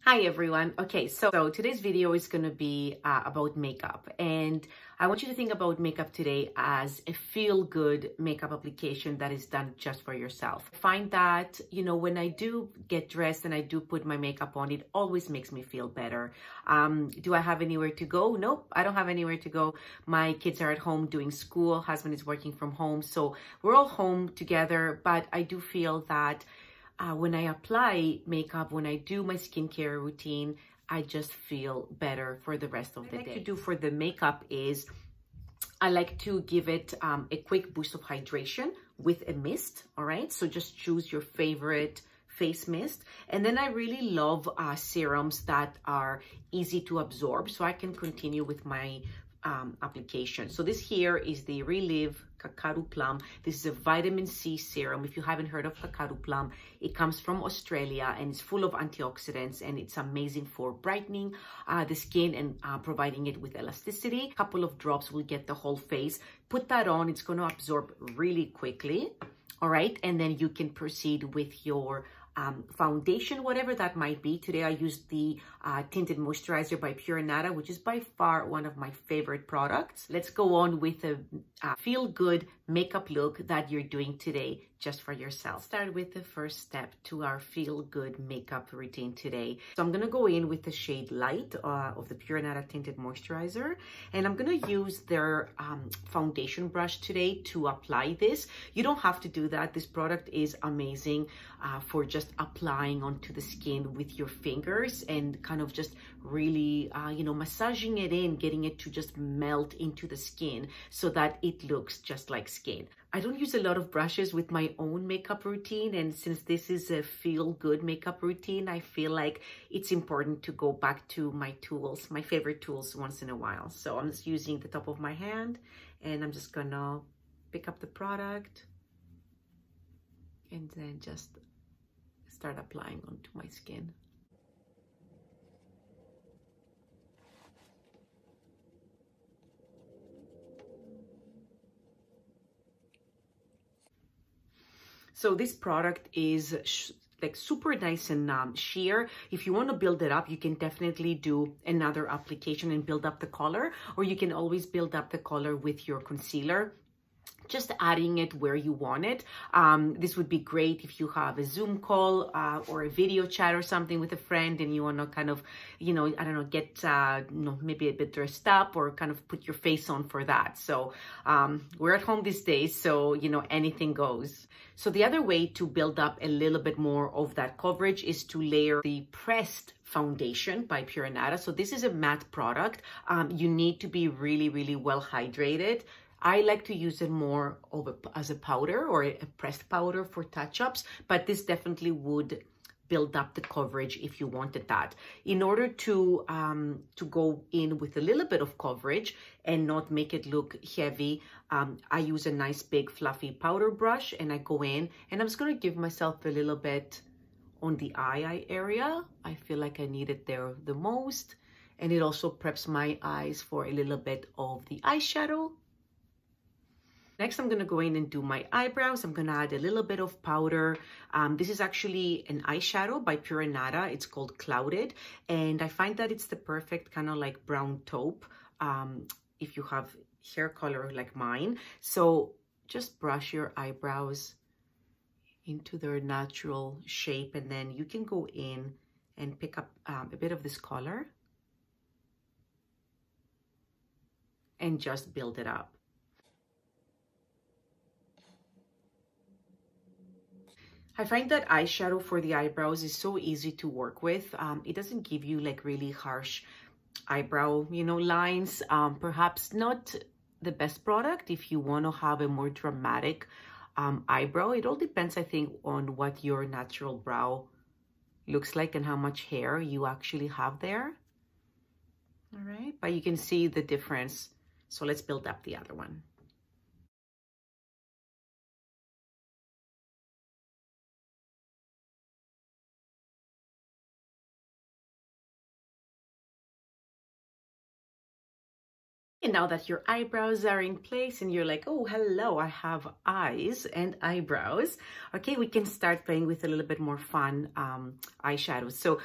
Hi everyone. Okay, so today's video is going to be about makeup, and I want you to think about makeup today as a feel-good makeup application that is done just for yourself. I find that, when I do get dressed and I do put my makeup on, it always makes me feel better. Do I have anywhere to go? Nope, I don't have anywhere to go. My kids are at home doing school, husband is working from home, so we're all home together, but I do feel that when I apply makeup, when I do my skincare routine, I just feel better for the rest of the day. What I like to do for the makeup is I like to give it a quick boost of hydration with a mist, all right? So just choose your favorite face mist. And then I really love serums that are easy to absorb, so I can continue with my application. So this here is the Reliv Kakadu Plum. This is a vitamin C serum. If you haven't heard of Kakadu Plum, it comes from Australia and it's full of antioxidants, and it's amazing for brightening the skin and providing it with elasticity. A couple of drops will get the whole face. Put that on, it's going to absorb really quickly. All right, and then you can proceed with your foundation, whatever that might be. Today I used the Tinted moisturizer by Anada, which is by far one of my favorite products. Let's go on with a feel-good makeup look that you're doing today just for yourself. Start with the first step to our feel-good makeup routine today. So I'm going to go in with the shade Light of the Anada Tinted moisturizer, and I'm going to use their foundation brush today to apply this. You don't have to do that. This product is amazing for just applying onto the skin with your fingers and kind of just really, massaging it in, getting it to just melt into the skin so that it looks just like skin. I don't use a lot of brushes with my own makeup routine, and since this is a feel-good makeup routine, I feel like it's important to go back to my tools, my favorite tools, once in a while. So I'm just using the top of my hand, and I'm just gonna pick up the product and then just start applying onto my skin. So this product is like super nice and sheer. If you want to build it up, you can definitely do another application and build up the color, or you can always build up the color with your concealer, just adding it where you want it. This would be great if you have a Zoom call or a video chat or something with a friend and you want to kind of, I don't know, get, maybe a bit dressed up or kind of put your face on for that. So we're at home these days, so, anything goes. So the other way to build up a little bit more of that coverage is to layer the pressed foundation by Anada. So this is a matte product. You need to be really, really well hydrated. I like to use it more as a powder or a pressed powder for touch-ups, but this definitely would build up the coverage if you wanted that. In order to go in with a little bit of coverage and not make it look heavy, I use a nice big fluffy powder brush, and I go in and I'm just going to give myself a little bit on the eye area. I feel like I need it there the most, and it also preps my eyes for a little bit of the eyeshadow. Next, I'm going to go in and do my eyebrows. I'm going to add a little bit of powder. This is actually an eyeshadow by Anada. It's called Clouded, and I find that it's the perfect kind of like brown taupe if you have hair color like mine. So just brush your eyebrows into their natural shape, and then you can go in and pick up a bit of this color and just build it up. I find that eyeshadow for the eyebrows is so easy to work with. It doesn't give you like really harsh eyebrow, lines. Perhaps not the best product if you want to have a more dramatic eyebrow. It all depends, I think, on what your natural brow looks like and how much hair you actually have there. All right, but you can see the difference. So let's build up the other one. And now that your eyebrows are in place and you're like, oh, hello, I have eyes and eyebrows. Okay, we can start playing with a little bit more fun eyeshadows. So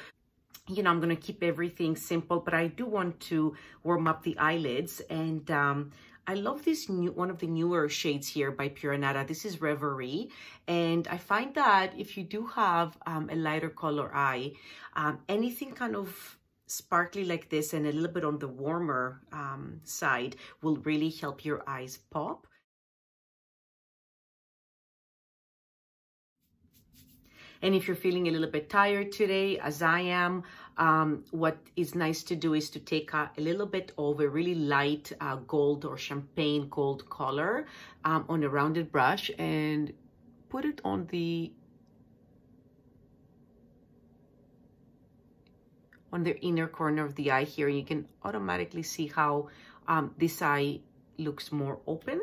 you know, I'm going to keep everything simple, but I do want to warm up the eyelids. And I love this one of the newer shades here by Pure Anada. This is Reverie. And I find that if you do have a lighter color eye, anything kind of sparkly like this and a little bit on the warmer side will really help your eyes pop. And if you're feeling a little bit tired today, as I am, what is nice to do is to take a little bit of a really light gold or champagne gold color on a rounded brush and put it on the inner corner of the eye here. You can automatically see how this eye looks more open.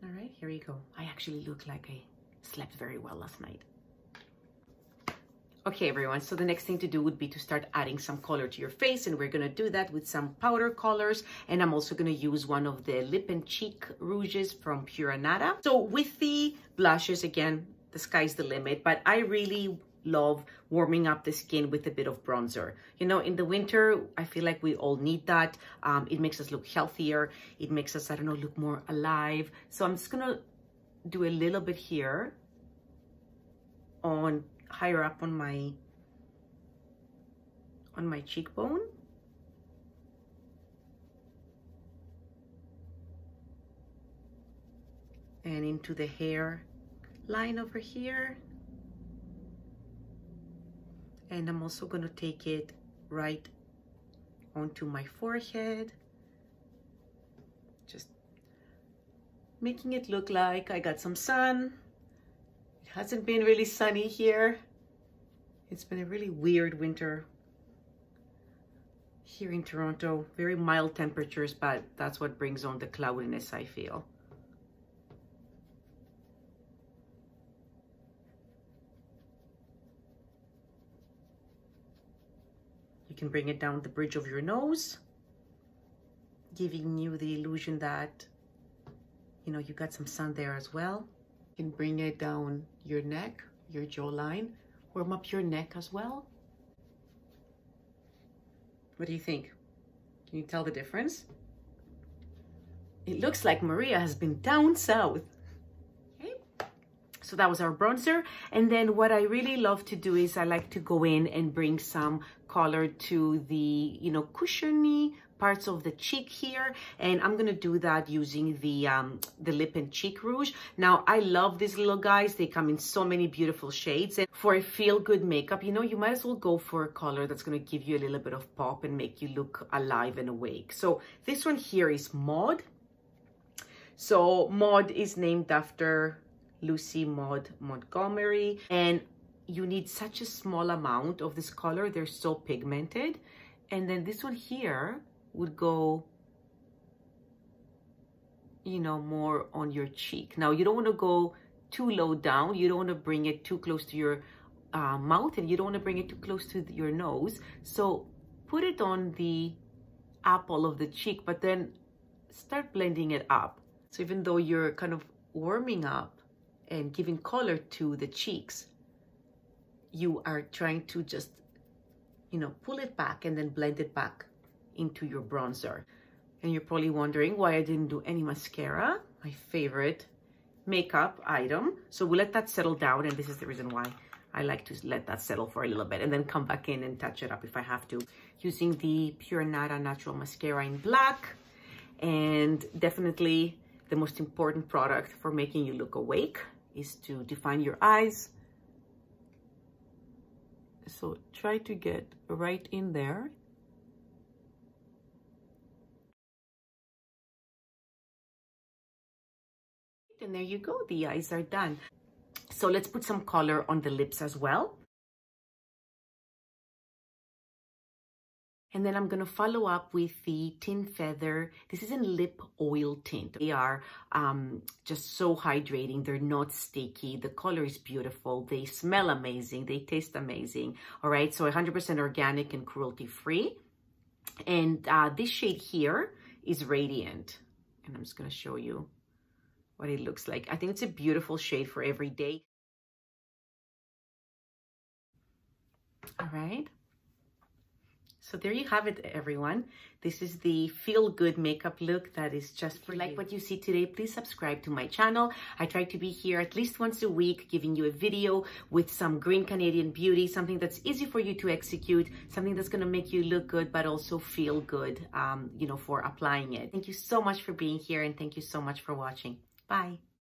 All right, here you go. I actually look like I slept very well last night. Okay, everyone, so the next thing to do would be to start adding some color to your face, and we're gonna do that with some powder colors, and I'm also gonna use one of the lip and cheek rouges from Pure Anada. So with the blushes, again, the sky's the limit, but I really love warming up the skin with a bit of bronzer. You know, in the winter, I feel like we all need that. It makes us look healthier. It makes us, I don't know, look more alive. So I'm just gonna do a little bit here on higher up on my cheekbone. And into the hair line over here. And I'm also going to take it right onto my forehead, just making it look like I got some sun. It hasn't been really sunny here. It's been a really weird winter here in Toronto. Very mild temperatures, but that's what brings on the cloudiness, I feel. You can bring it down the bridge of your nose, giving you the illusion that, you know, you got some sun there as well. You can bring it down your neck, your jawline, warm up your neck as well. What do you think? Can you tell the difference? It looks like Maria has been down south. Okay. So that was our bronzer. And then what I really love to do is I like to go in and bring some color to the, you know, cushiony parts of the cheek here, and I'm gonna do that using the lip and cheek rouge. Now I love these little guys. They come in so many beautiful shades, and for a feel-good makeup, you know, you might as well go for a color that's gonna give you a little bit of pop and make you look alive and awake. So this one here is Maud. So Maud is named after Lucy Maud Montgomery, and you need such a small amount of this color. They're so pigmented. And then this one here would go, you know, more on your cheek. Now, you don't want to go too low down. You don't want to bring it too close to your mouth, and you don't want to bring it too close to your nose. So put it on the apple of the cheek, but then start blending it up. So even though you're kind of warming up and giving color to the cheeks, you are trying to just, you know, pull it back and then blend it back into your bronzer. And you're probably wondering why I didn't do any mascara, my favorite makeup item. So we'll let that settle down, and this is the reason why I like to let that settle for a little bit and then come back in and touch it up if I have to, using the Pure Anada Natural Mascara in black. And definitely the most important product for making you look awake is to define your eyes. So try to get right in there. And there you go, the eyes are done. So let's put some color on the lips as well. And then I'm gonna follow up with the Tin Feather. This is a lip oil tint. They are just so hydrating. They're not sticky. The color is beautiful. They smell amazing. They taste amazing. All right, so 100% organic and cruelty-free. And this shade here is Radiant. And I'm just gonna show you what it looks like. I think it's a beautiful shade for every day. All right. So there you have it, everyone. This is the feel-good makeup look that is just for you. If you like what you see today, please subscribe to my channel. I try to be here at least once a week, giving you a video with some green Canadian beauty, something that's easy for you to execute, something that's gonna make you look good, but also feel good, you know, for applying it. Thank you so much for being here, and thank you so much for watching. Bye.